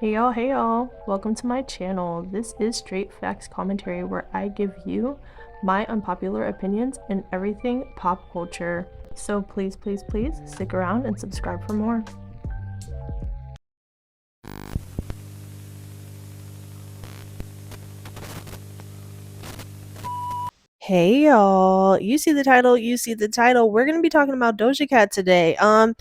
Hey y'all, welcome to my channel. This is Straight Facts Commentary where I give you my unpopular opinions in everything pop culture. So please stick around and subscribe for more. Hey y'all, you see the title. We're gonna be talking about Doja Cat today. I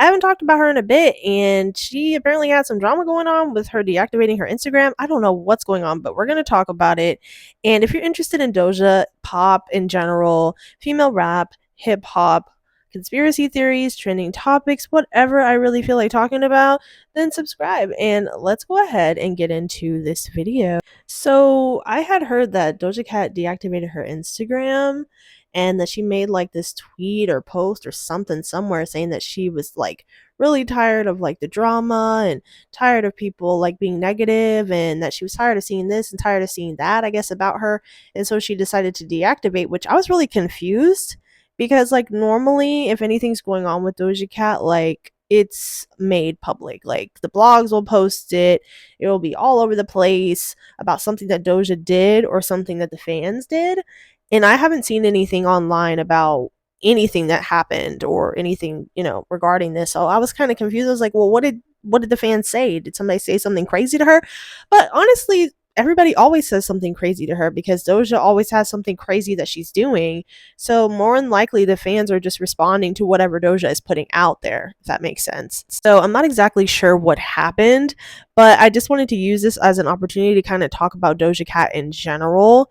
haven't talked about her in a bit, and she apparently had some drama going on with her deactivating her Instagram. I don't know what's going on, but we're gonna talk about it. And if you're interested in Doja, pop in general, female rap, hip hop, conspiracy theories, trending topics, whatever I really feel like talking about, then subscribe and let's go ahead and get into this video. So I had heard that Doja Cat deactivated her Instagram and that she made like this tweet or post or something somewhere saying that she was like really tired of like the drama and tired of people like being negative and that she was tired of seeing this and tired of seeing that, I guess, about her. And so she decided to deactivate, which I was really confused because like normally if anything's going on with Doja Cat, like it's made public. Like the blogs will post it, it will be all over the place about something that Doja did or something that the fans did. And I haven't seen anything online about anything that happened or anything, regarding this. So I was kind of confused. I was like, well, what did the fans say? Did somebody say something crazy to her? But honestly, everybody always says something crazy to her because Doja always has something crazy that she's doing. So more than likely the fans are just responding to whatever Doja is putting out there, if that makes sense. So I'm not exactly sure what happened, but I just wanted to use this as an opportunity to kind of talk about Doja Cat in general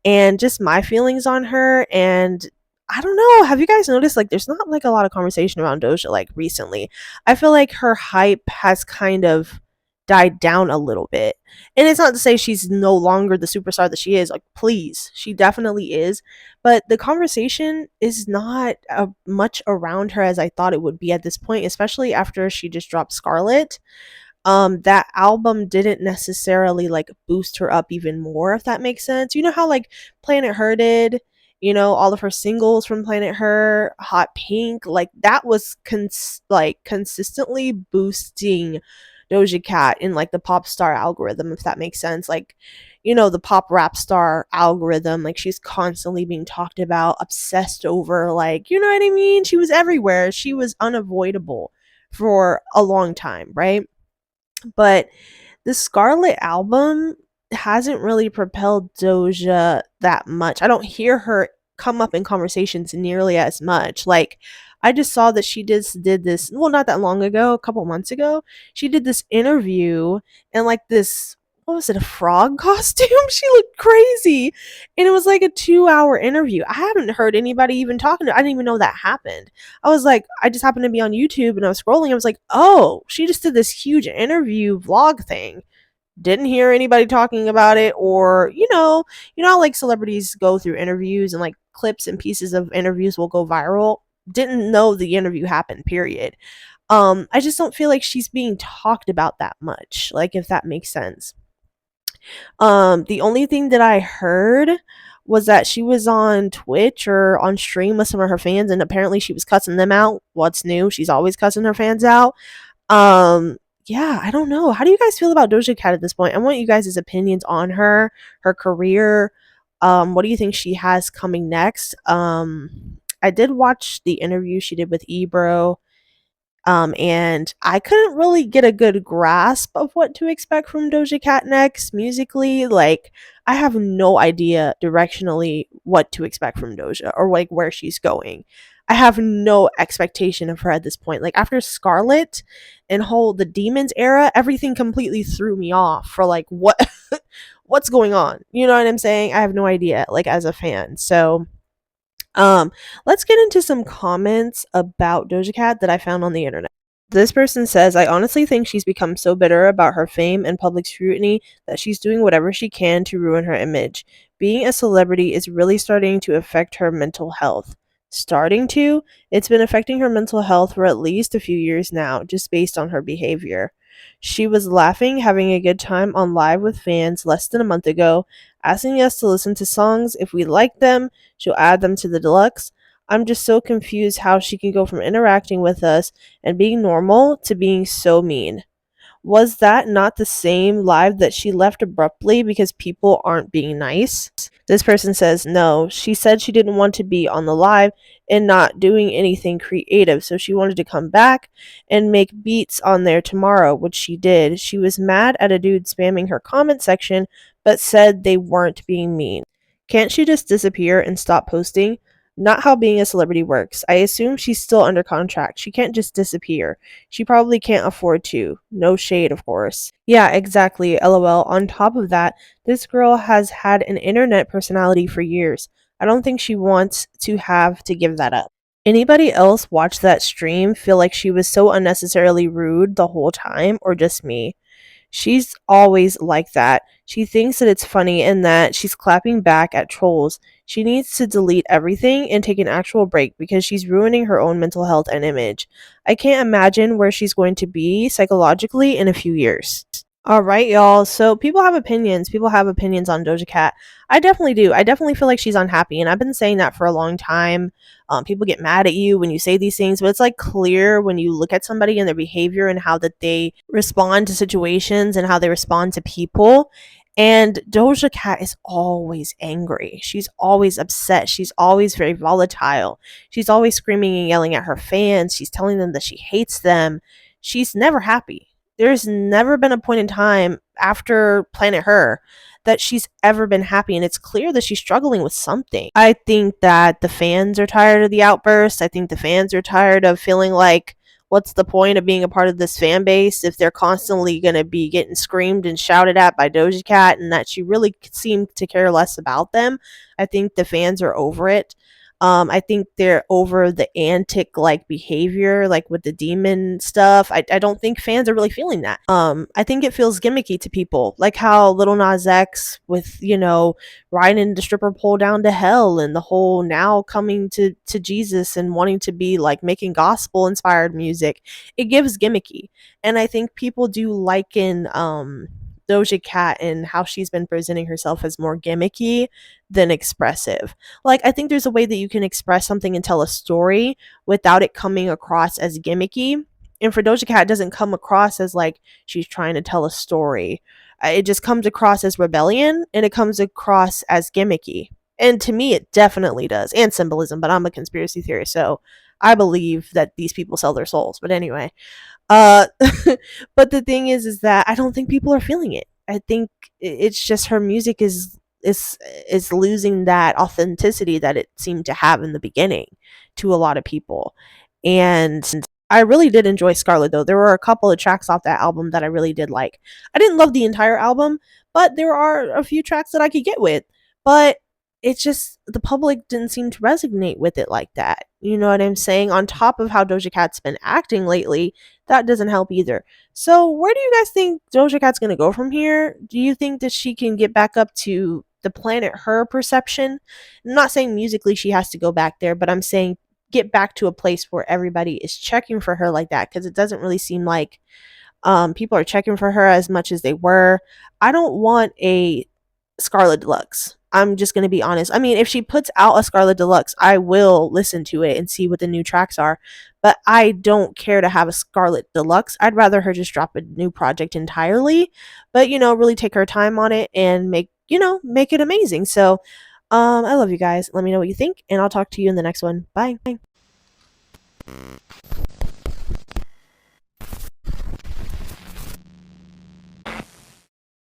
and just my feelings on her. And I don't know, have you guys noticed like there's not like a lot of conversation around Doja like recently? I feel like her hype has kind of died down a little bit. And it's not to say she's no longer the superstar that she is. Like, please, she definitely is. But the conversation is not much around her as I thought it would be at this point, especially after she just dropped Scarlet. That album didn't necessarily like boost her up even more, if that makes sense. You know how like Planet Her did, all of her singles from Planet Her, Hot Pink, like that was consistently boosting Doja Cat in like the pop star algorithm, if that makes sense. Like, the pop rap star algorithm, like she's constantly being talked about, obsessed over, like, you know what I mean? She was everywhere. She was unavoidable for a long time, right? But the Scarlet album hasn't really propelled Doja that much. I don't hear her come up in conversations nearly as much. Like, I just saw that she just did this, well, not that long ago, a couple months ago. She did this interview and like this, what was it, a frog costume? She looked crazy. And it was like a 2-hour interview. I haven't heard anybody even talking to, I didn't even know that happened. I was like, I just happened to be on YouTube and I was scrolling. I was like, oh, she just did this huge interview vlog thing. Didn't hear anybody talking about it, or how like celebrities go through interviews and like clips and pieces of interviews will go viral. Didn't know the interview happened, period. I just don't feel like she's being talked about that much, like, if that makes sense. The only thing that I heard was that she was on Twitch or on stream with some of her fans, and apparently she was cussing them out. What's new? She's always cussing her fans out. Yeah, I don't know. How do you guys feel about Doja Cat at this point? I want you guys' opinions on her career. What do you think she has coming next? I did watch the interview she did with Ebro. And I couldn't really get a good grasp of what to expect from Doja Cat next musically. Like, I have no idea directionally what to expect from Doja or like where she's going. I have no expectation of her at this point. Like after Scarlet and whole the Demons era, everything completely threw me off for like what what's going on. You know what I'm saying? I have no idea, like as a fan. So um, let's get into some comments about Doja Cat that I found on the internet. This person says, I honestly think she's become so bitter about her fame and public scrutiny that she's doing whatever she can to ruin her image. Being a celebrity is really starting to affect her mental health. Starting to? It's been affecting her mental health for at least a few years now, just based on her behavior. She was laughing, having a good time on live with fans less than a month ago, asking us to listen to songs. If we like them, she'll add them to the deluxe. I'm just so confused how she can go from interacting with us and being normal to being so mean. Was that not the same live that she left abruptly because people aren't being nice? This person says no. She said she didn't want to be on the live and not doing anything creative, so she wanted to come back and make beats on there tomorrow, which she did. She was mad at a dude spamming her comment section, but said they weren't being mean. Can't she just disappear and stop posting? Not how being a celebrity works. I assume she's still under contract. She can't just disappear. She probably can't afford to. No shade, of course. Yeah, exactly. LOL. On top of that, this girl has had an internet personality for years. I don't think she wants to have to give that up. Anybody else watch that stream feel like she was so unnecessarily rude the whole time, or just me? She's always like that. She thinks that it's funny and that she's clapping back at trolls. She needs to delete everything and take an actual break because she's ruining her own mental health and image. I can't imagine where she's going to be psychologically in a few years. All right, y'all. So people have opinions. People have opinions on Doja Cat. I definitely do. I definitely feel like she's unhappy, and I've been saying that for a long time. People get mad at you when you say these things, but it's like clear when you look at somebody and their behavior and how that they respond to situations and how they respond to people. And Doja Cat is always angry. She's always upset. She's always very volatile. She's always screaming and yelling at her fans. She's telling them that she hates them. She's never happy. There's never been a point in time after Planet Her that she's ever been happy, and it's clear that she's struggling with something. I think that the fans are tired of the outbursts. I think the fans are tired of feeling like, what's the point of being a part of this fan base if they're constantly going to be getting screamed and shouted at by Doja Cat, and that she really seemed to care less about them. I think the fans are over it. I think they're over the antic like behavior, like with the demon stuff. I don't think fans are really feeling that. I think it feels gimmicky to people, like how Little Nas X with riding the stripper pole down to hell, and the whole now coming to Jesus and wanting to be like making gospel inspired music. It gives gimmicky, and I think people do liken Doja Cat and how she's been presenting herself as more gimmicky than expressive. Like, I think there's a way that you can express something and tell a story without it coming across as gimmicky. And for Doja Cat, it doesn't come across as like she's trying to tell a story. It just comes across as rebellion, and it comes across as gimmicky. And to me, it definitely does, and symbolism, but I'm a conspiracy theorist, so I believe that these people sell their souls. But anyway, uh, but the thing is that I don't think people are feeling it. I think it's just her music is losing that authenticity that it seemed to have in the beginning to a lot of people. And I really did enjoy Scarlet though. There were a couple of tracks off that album that I really did like. I didn't love the entire album, but there are a few tracks that I could get with. But it's just the public didn't seem to resonate with it like that. You know what I'm saying? On top of how Doja Cat's been acting lately, that doesn't help either. So, where do you guys think Doja Cat's going to go from here? Do you think that she can get back up to the Planet Her perception? I'm not saying musically she has to go back there, but I'm saying get back to a place where everybody is checking for her like that, because it doesn't really seem like people are checking for her as much as they were. I don't want a Scarlet Deluxe. I'm just going to be honest. I mean, if she puts out a Scarlet Deluxe, I will listen to it and see what the new tracks are. But I don't care to have a Scarlet Deluxe. I'd rather her just drop a new project entirely, but really take her time on it and make it amazing. So, I love you guys. Let me know what you think, and I'll talk to you in the next one. Bye.